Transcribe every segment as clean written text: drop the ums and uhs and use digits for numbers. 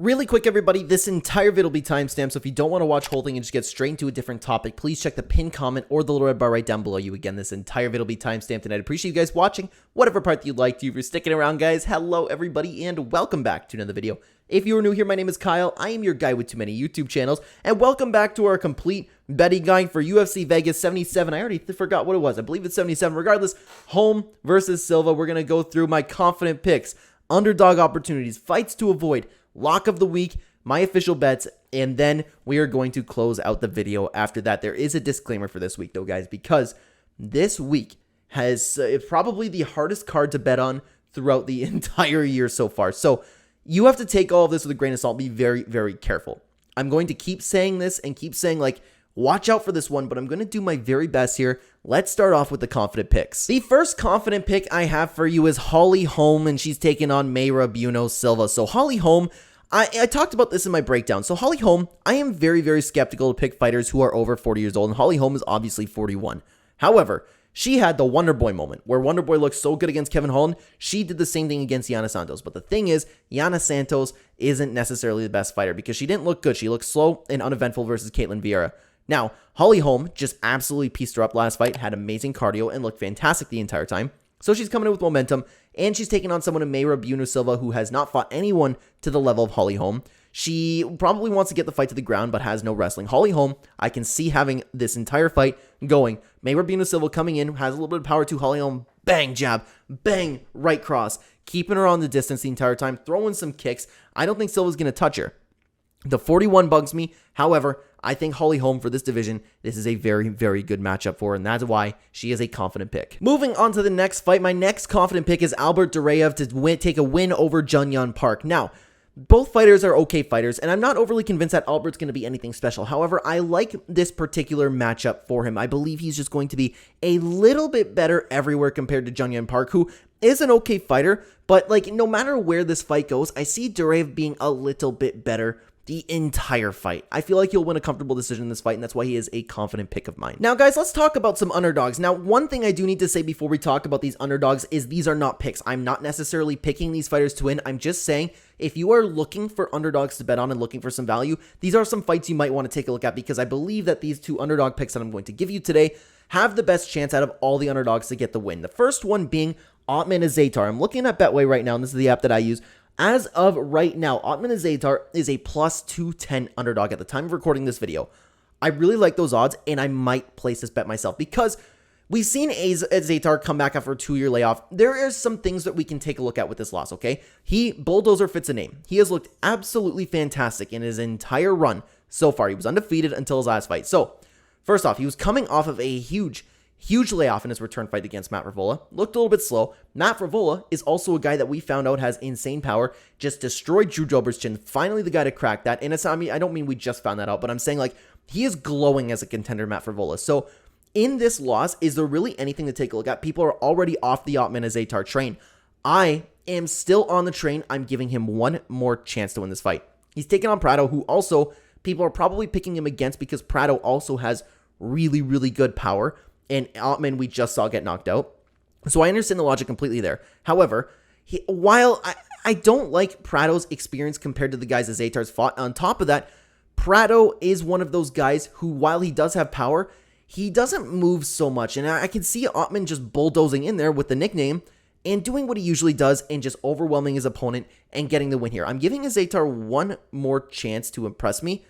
Really quick, everybody, this entire video will be timestamped, so if you don't want to watch whole thing and just get straight into a different topic, please check the pinned comment or the little red bar right down below you. Again, this entire video will be timestamped, and I'd appreciate you guys watching whatever part that you'd like to. If you're sticking around, guys, hello, everybody, and welcome back to another video. If you are new here, my name is Kyle. I am your guy with too many YouTube channels, and welcome back to our complete betting guide for UFC Vegas 77. I already forgot what it was. I believe it's 77. Regardless, Holm versus Silva. We're going to go through my confident picks, underdog opportunities, fights to avoid, lock of the week, my official bets, and then we are going to close out the video after that. There is a disclaimer for this week, though, guys, because this week has probably the hardest card to bet on throughout the entire year so far. So you have to take all of this with a grain of salt. Be very, very careful. I'm going to keep saying this and keep saying, like, watch out for this one, but I'm going to do my very best here. Let's start off with the confident picks. The first confident pick I have for you is Holm, and she's taking on Bueno Silva. So Holm, I talked about this in my breakdown. So Holm, I am very, very skeptical to pick fighters who are over 40 years old, and Holm is obviously 41. However, she had the Wonder Boy moment, where Wonder Boy looked so good against Kevin Holland. She did the same thing against Yana Santos. But the thing is, Yana Santos isn't necessarily the best fighter because she didn't look good. She looked slow and uneventful versus Caitlin Vieira. Now, Holm just absolutely pieced her up last fight, had amazing cardio, and looked fantastic the entire time. So she's coming in with momentum, and she's taking on someone in Bueno Silva who has not fought anyone to the level of Holm. She probably wants to get the fight to the ground, but has no wrestling. Holm, I can see having this entire fight going. Bueno Silva coming in, has a little bit of power to Holm. Bang, jab, bang, right cross. Keeping her on the distance the entire time, throwing some kicks. I don't think Silva's going to touch her. The 41 bugs me. However, I think Holm for this division, this is a very, very good matchup for her, and that's why she is a confident pick. Moving on to the next fight, my next confident pick is Albert Duraev to take a win over Jun Park. Now, both fighters are okay fighters, and I'm not overly convinced that Albert's going to be anything special. However, I like this particular matchup for him. I believe he's just going to be a little bit better everywhere compared to Jun Park, who is an okay fighter, but like no matter where this fight goes, I see Duraev being a little bit better the entire fight. I feel like he'll win a comfortable decision in this fight, and that's why he is a confident pick of mine. Now, guys, let's talk about some underdogs. Now, one thing I do need to say before we talk about these underdogs is these are not picks. I'm not necessarily picking these fighters to win. I'm just saying if you are looking for underdogs to bet on and looking for some value, these are some fights you might want to take a look at because I believe that these two underdog picks that I'm going to give you today have the best chance out of all the underdogs to get the win. The first one being Ottman Azaitar. I'm looking at Betway right now, and this is the app that I use. As of right now, Ottman Azaitar is a plus 210 underdog at the time of recording this video. I really like those odds, and I might place this bet myself because we've seen Azaitar come back after a 2-year layoff. There are some things that we can take a look at with this loss, okay? Bulldozer fits a name. He has looked absolutely fantastic in his entire run so far. He was undefeated until his last fight. So, first off, he was coming off of a huge layoff in his return fight against Matt Frevola. Looked a little bit slow. Matt Frevola is also a guy that we found out has insane power. Just destroyed Drew Dober's chin. Finally the guy to crack that. And I don't mean we just found that out, but I'm saying like he is glowing as a contender, Matt Frevola. So in this loss, is there really anything to take a look at? People are already off the Ottman Azaitar train. I am still on the train. I'm giving him one more chance to win this fight. He's taking on Prado, who also people are probably picking him against because Prado also has really, really good power. And Ottman, we just saw get knocked out. So I understand the logic completely there. However, while I don't like Prado's experience compared to the guys Azaitar's fought, on top of that, Prado is one of those guys who, while he does have power, he doesn't move so much. And I can see Ottman just bulldozing in there with the nickname and doing what he usually does and just overwhelming his opponent and getting the win here. I'm giving Azaitar one more chance to impress me.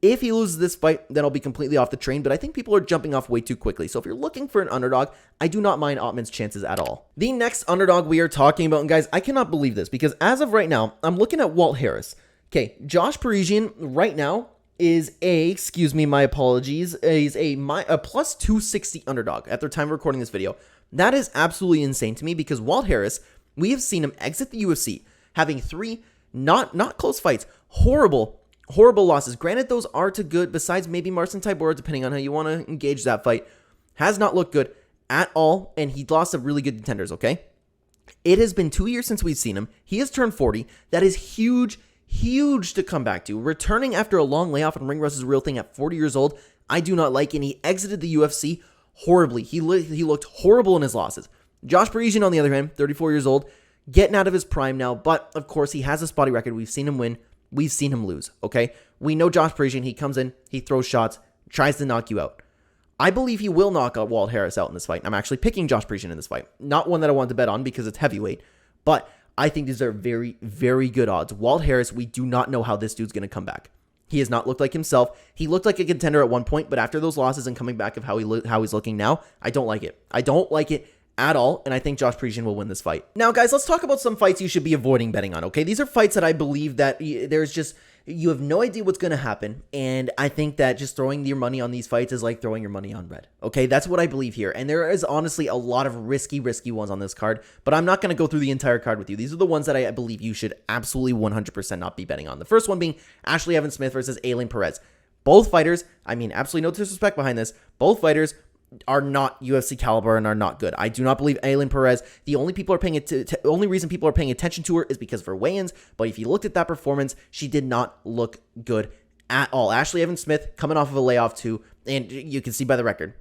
If he loses this fight, then I'll be completely off the train, but I think people are jumping off way too quickly. So if you're looking for an underdog, I do not mind Ottman's chances at all. The next underdog we are talking about, and guys, I cannot believe this because as of right now, I'm looking at Walt Harris. Okay, Josh Parisian right now is excuse me, my apologies, is a plus 260 underdog at the time of recording this video. That is absolutely insane to me because Walt Harris, we have seen him exit the UFC, having 3 not close fights, horrible losses. Granted, those are to good, besides maybe Marcin Tybura, depending on how you want to engage that fight. Has not looked good at all, and he lost some really good contenders, okay? It has been 2 years since we've seen him. He has turned 40. That is huge to come back to. Returning after a long layoff and ring rust is a real thing at 40 years old, I do not like, and he exited the UFC horribly. He looked horrible in his losses. Josh Parisian, on the other hand, 34 years old, getting out of his prime now, but of course he has a spotty record. We've seen him win we've seen him lose, okay? We know Josh Parisian, he comes in, he throws shots, tries to knock you out. I believe he will knock out Walt Harris out in this fight. I'm actually picking Josh Parisian in this fight. Not one that I want to bet on because it's heavyweight, but I think these are very, very good odds. Walt Harris, we do not know how this dude's going to come back. He has not looked like himself. He looked like a contender at one point, but after those losses and coming back of how he's looking now, I don't like it. I don't like it at all, and I think Josh Parisian will win this fight. Now, guys, let's talk about some fights you should be avoiding betting on, okay? These are fights that I believe that you have no idea what's going to happen, and I think that just throwing your money on these fights is like throwing your money on red, okay? That's what I believe here, and there is honestly a lot of risky ones on this card, but I'm not going to go through the entire card with you. These are the ones that I believe you should absolutely 100% not be betting on. The first one being Ashley Evans Smith versus Ailin Perez. Both fighters, I mean, absolutely no disrespect behind this, both fighters are not UFC caliber and are not good. I do not believe Ailin Perez. The only reason people are paying attention to her is because of her weigh-ins. But if you looked at that performance, she did not look good at all. Ashley Evans Smith coming off of a layoff too, and you can see by the record,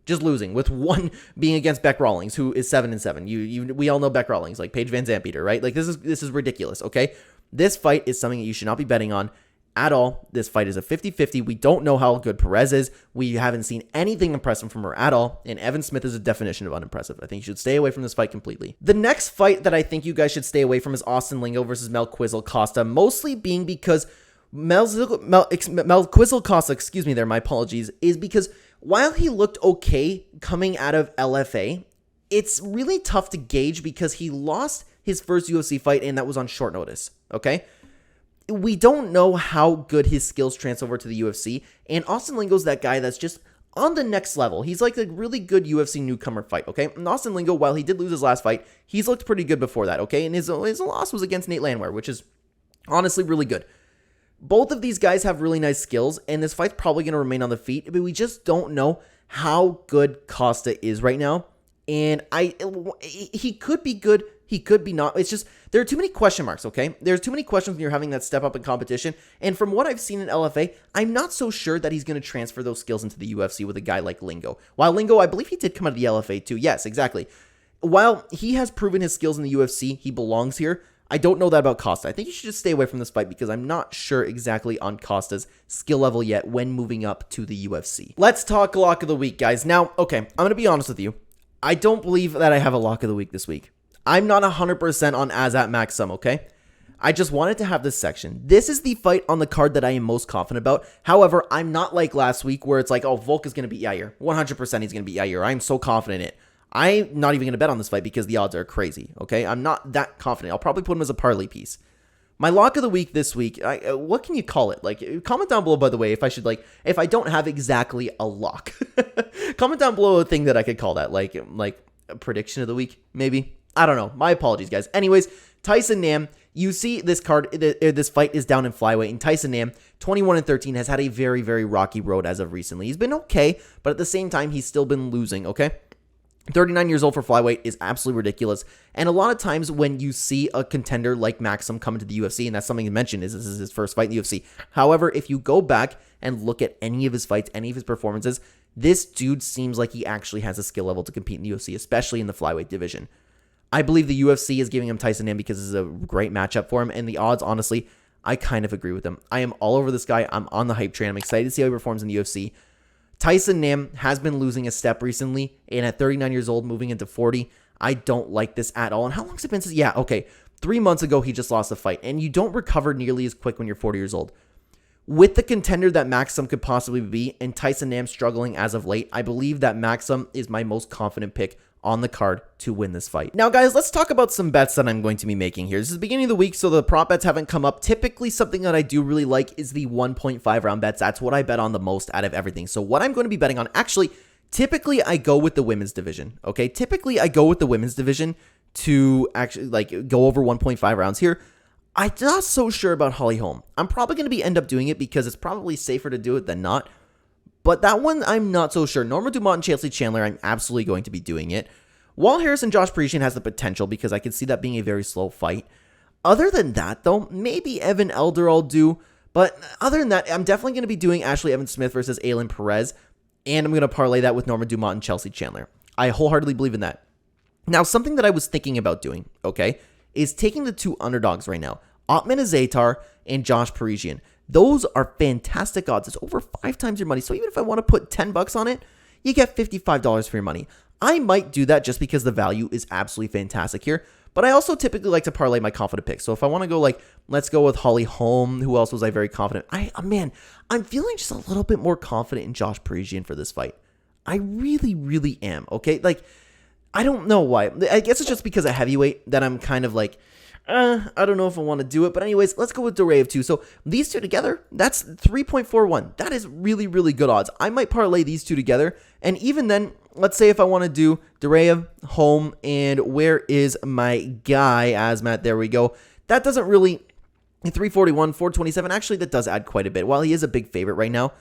just losing, with one being against Beck Rawlings, who is 7-7. We all know Beck Rawlings, like Paige Van Zant beat her, right? Like this is ridiculous. Okay, this fight is something that you should not be betting on at all. This fight is a 50-50. We don't know how good Perez is. We haven't seen anything impressive from her at all, and Evan Smith is a definition of unimpressive. I think you should stay away from this fight completely. The next fight that I think you guys should stay away from is Austin Lingo versus Melquizel Costa, mostly being because Melquizel Costa, my apologies, is because while he looked okay coming out of LFA, it's really tough to gauge because he lost his first UFC fight, and that was on short notice, okay? We don't know how good his skills transfer over to the UFC, and Austin Lingo's that guy that's just on the next level. He's like a really good UFC newcomer fight, okay? And Austin Lingo, while he did lose his last fight, he's looked pretty good before that, okay? And his loss was against Nate Landwehr, which is honestly really good. Both of these guys have really nice skills, and this fight's probably going to remain on the feet, but we just don't know how good Costa is right now. And he could be good, he could be not. It's just, there are too many question marks, okay? There's too many questions when you're having that step up in competition. And from what I've seen in LFA, I'm not so sure that he's going to transfer those skills into the UFC with a guy like Lingo. While Lingo, I believe he did come out of the LFA too. Yes, exactly. While he has proven his skills in the UFC, he belongs here. I don't know that about Costa. I think you should just stay away from this fight because I'm not sure exactly on Costa's skill level yet when moving up to the UFC. Let's talk lock of the week, guys. Now, okay, I'm going to be honest with you. I don't believe that I have a lock of the week this week. I'm not 100% on Azat Maxim, okay? I just wanted to have this section. This is the fight on the card that I am most confident about. However, I'm not like last week where it's like, oh, Volk is going to beat Yair. 100% he's going to beat Yair. I'm so confident in it. I'm not even going to bet on this fight because the odds are crazy, okay? I'm not that confident. I'll probably put him as a parlay piece. My lock of the week this week, what can you call it? Like, comment down below, by the way, if I don't have exactly a lock. Comment down below a thing that I could call that, like a prediction of the week, maybe. I don't know. My apologies, guys. Anyways, Tyson Nam, you see this card, this fight is down in flyweight, and Tyson Nam, 21-13, has had a very, very rocky road as of recently. He's been okay, but at the same time, he's still been losing, okay? 39 years old for flyweight is absolutely ridiculous. And a lot of times when you see a contender like Maxim come into the UFC, and that's something to mention, is this is his first fight in the UFC. However, if you go back and look at any of his fights, any of his performances, this dude seems like he actually has a skill level to compete in the UFC, especially in the flyweight division. I believe the UFC is giving him Tyson Nam because it's a great matchup for him, and the odds, honestly, I kind of agree with them. I am all over this guy. I'm on the hype train. I'm excited to see how he performs in the UFC. Tyson Nam has been losing a step recently, and at 39 years old, moving into 40, I don't like this at all. And how long has it been since? Yeah, okay, 3 months ago, he just lost a fight, and you don't recover nearly as quick when you're 40 years old. With the contender that Maxim could possibly be, and Tyson Nam struggling as of late, I believe that Maxim is my most confident pick on the card to win this fight. Now, guys, let's talk about some bets that I'm going to be making here. This is the beginning of the week, so the prop bets haven't come up. Typically, something that I do really like is the 1.5 round bets. That's what I bet on the most out of everything. So what I'm going to be betting on, actually, typically I go with the women's division, okay? Typically, I go with the women's division to actually, like, go over 1.5 rounds here. I'm not so sure about Holly Holm. I'm probably going to end up doing it because it's probably safer to do it than not. But that one, I'm not so sure. Norma Dumont and Chelsea Chandler, I'm absolutely going to be doing it. Walt Harris and Josh Parisian has the potential because I could see that being a very slow fight. Other than that, though, maybe Evan Elder I'll do. But other than that, I'm definitely going to be doing Ashley Evans Smith versus Ailin Perez. And I'm going to parlay that with Norma Dumont and Chelsea Chandler. I wholeheartedly believe in that. Now, something that I was thinking about doing, okay, is taking the two underdogs right now. Ottman Azatar, and Josh Parisian. Those are fantastic odds. It's over 5 times your money. So even if I want to put $10 on it, you get $55 for your money. I might do that just because the value is absolutely fantastic here. But I also typically like to parlay my confident picks. So if I want to go like, let's go with Holm. Who else was I very confident? I'm feeling just a little bit more confident in Josh Parisian for this fight. I really, really am. Okay, like I don't know why. I guess it's just because of heavyweight that I'm kind of like, I don't know if I want to do it. But anyways, let's go with Duraev too. So these two together, that's 3.41. That is really, really good odds. I might parlay these two together. And even then, let's say if I want to do Duraev, Holm, and where is my guy, Asmat? There we go. That doesn't really, 341, 427. Actually, that does add quite a bit. While he is a big favorite right now,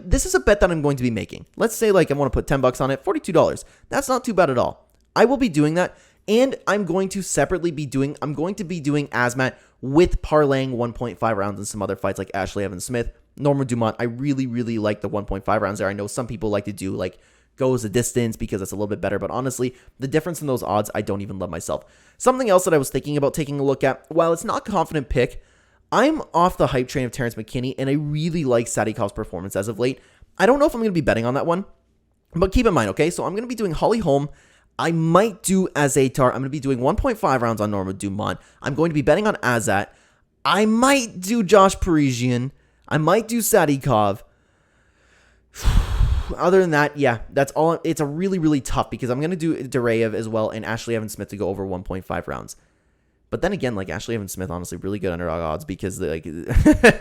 this is a bet that I'm going to be making. Let's say like I want to put $10 on it, $42. That's not too bad at all. I will be doing that. And I'm going to separately be doing, Asmat with parlaying 1.5 rounds in some other fights like Ashley Evans Smith, Norma Dumont. I really, really like the 1.5 rounds there. I know some people like to do like goes the distance because it's a little bit better, but honestly, the difference in those odds, I don't even love myself. Something else that I was thinking about taking a look at, while it's not a confident pick, I'm off the hype train of Terrence McKinney, and I really like Sadikov's performance as of late. I don't know if I'm going to be betting on that one, but keep in mind, okay, so I'm going to be doing Holly Holm. I might do Azatar. I'm going to be doing 1.5 rounds on Norma Dumont. I'm going to be betting on Azat. I might do Josh Parisian. I might do Sadikov. Other than that, yeah, that's all. It's a really, really tough because I'm going to do Duraev as well and Ashley Evans Smith to go over 1.5 rounds. But then again, like Ashley Evans Smith, honestly, really good underdog odds because like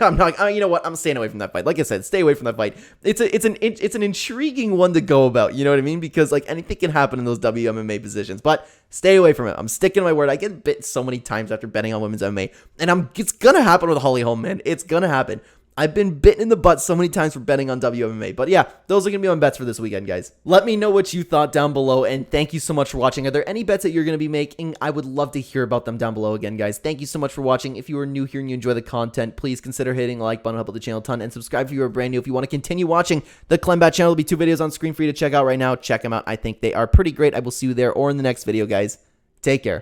I'm not. You know what? I'm staying away from that fight. Like I said, stay away from that fight. It's an intriguing one to go about. You know what I mean? Because like anything can happen in those WMMA positions. But stay away from it. I'm sticking to my word. I get bit so many times after betting on women's MMA, and it's gonna happen with Holly Holm, man. It's gonna happen. I've been bitten in the butt so many times for betting on WMMA. But yeah, those are going to be my bets for this weekend, guys. Let me know what you thought down below, and thank you so much for watching. Are there any bets that you're going to be making? I would love to hear about them down below again, guys. Thank you so much for watching. If you are new here and you enjoy the content, please consider hitting the like button, help out the channel a ton, and subscribe if you are brand new. If you want to continue watching the Clenbat channel, there'll be 2 videos on screen for you to check out right now. Check them out. I think they are pretty great. I will see you there or in the next video, guys. Take care.